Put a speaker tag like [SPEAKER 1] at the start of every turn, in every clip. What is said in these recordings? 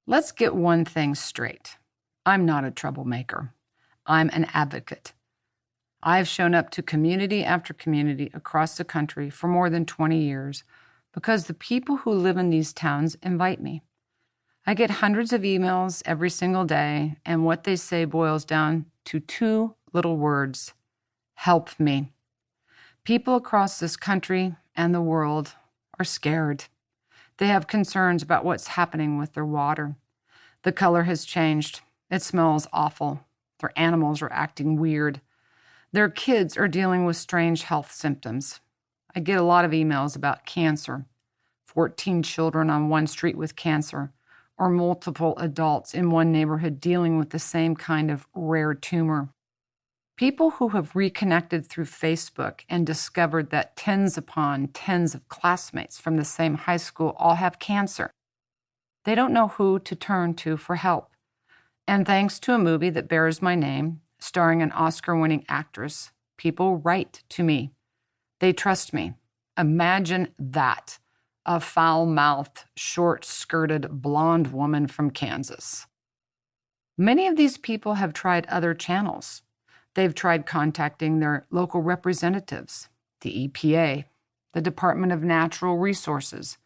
[SPEAKER 1] Let's get one thing straight. I'm not a troublemaker. I'm an advocate. I've shown up to community after community across the country for more than 20 years because the people who live in these towns invite me. I get hundreds of emails every single day, and what they say boils down to two little words: help me. People across this country and the world are scared. They have concerns about what's happening with their water. The color has changed. It smells awful. Their animals are acting weird. Their kids are dealing with strange health symptoms. I get a lot of emails about cancer, 14 children on one street with cancer, or multiple adults in one neighborhood dealing with the same kind of rare tumor. People who have reconnected through Facebook and discovered that tens upon tens of classmates from the same high school all have cancer. They don't know who to turn to for help. And thanks to a movie that bears my name, starring an Oscar-winning actress, people write to me. They trust me. Imagine that. A foul-mouthed, short-skirted, blonde woman from Kansas. Many of these people have tried other channels. They've tried contacting their local representatives, the EPA, the Department of Natural Resources,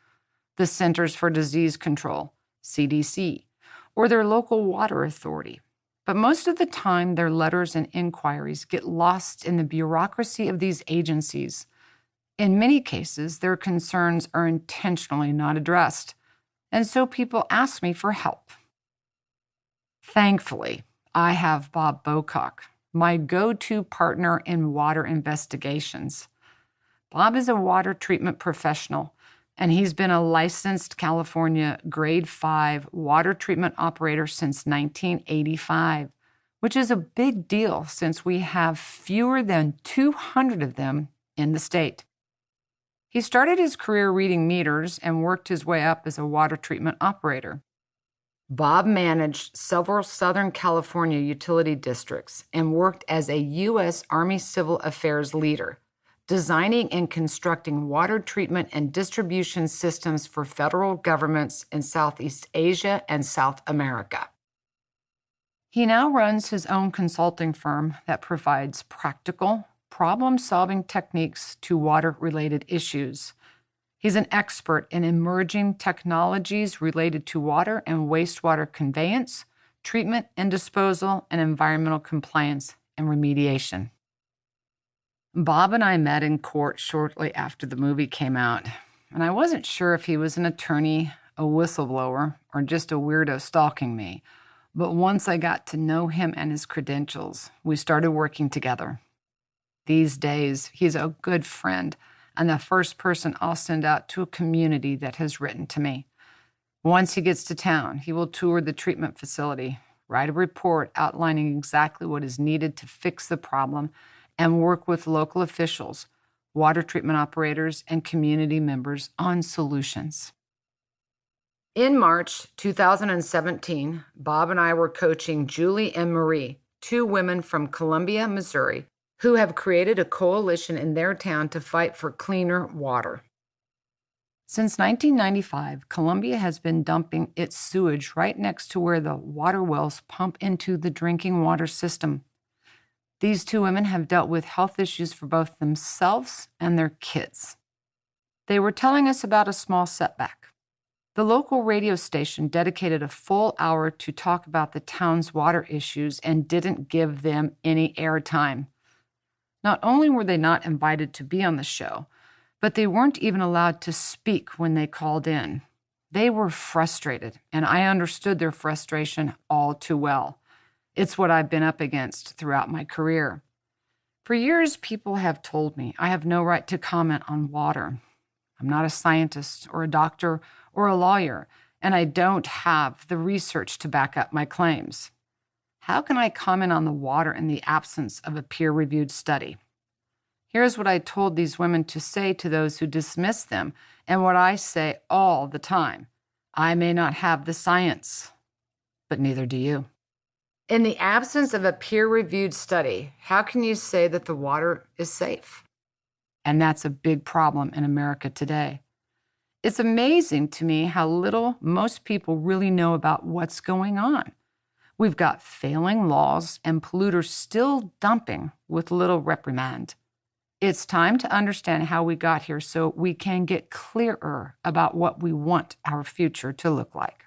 [SPEAKER 1] the Centers for Disease Control, CDC, or their local water authority. But most of the time, their letters and inquiries get lost in the bureaucracy of these agencies. In many cases, their concerns are intentionally not addressed, and so people ask me for help. Thankfully, I have Bob Bocock, my go-to partner in water investigations. Bob is a water treatment professional, and he's been a licensed California Grade 5 water treatment operator since 1985, which is a big deal since we have fewer than 200 of them in the state. He started his career reading meters and worked his way up as a water treatment operator. Bob managed several Southern California utility districts and worked as a U.S. Army Civil Affairs leader, designing and constructing water treatment and distribution systems for federal governments in Southeast Asia and South America. He now runs his own consulting firm that provides practical, problem-solving techniques to water-related issues. He's an expert in emerging technologies related to water and wastewater conveyance, treatment and disposal, and environmental compliance and remediation. Bob and I met in court shortly after the movie came out, and I wasn't sure if he was an attorney, a whistleblower, or just a weirdo stalking me. But once I got to know him and his credentials, we started working together. These days, he's a good friend and the first person I'll send out to a community that has written to me. Once he gets to town, he will tour the treatment facility, write a report outlining exactly what is needed to fix the problem, and work with local officials, water treatment operators, and community members on solutions. In March 2017, Bob and I were coaching Julie and Marie, two women from Columbia, Missouri, who have created a coalition in their town to fight for cleaner water. Since 1995, Columbia has been dumping its sewage right next to where the water wells pump into the drinking water system. These two women have dealt with health issues for both themselves and their kids. They were telling us about a small setback. The local radio station dedicated a full hour to talk about the town's water issues and didn't give them any airtime. Not only were they not invited to be on the show, but they weren't even allowed to speak when they called in. They were frustrated, and I understood their frustration all too well. It's what I've been up against throughout my career. For years, people have told me I have no right to comment on water. I'm not a scientist or a doctor or a lawyer, and I don't have the research to back up my claims. How can I comment on the water in the absence of a peer-reviewed study? Here's what I told these women to say to those who dismiss them, and what I say all the time. I may not have the science, but neither do you. In the absence of a peer-reviewed study, how can you say that the water is safe? And that's a big problem in America today. It's amazing to me how little most people really know about what's going on. We've got failing laws and polluters still dumping with little reprimand. It's time to understand how we got here so we can get clearer about what we want our future to look like.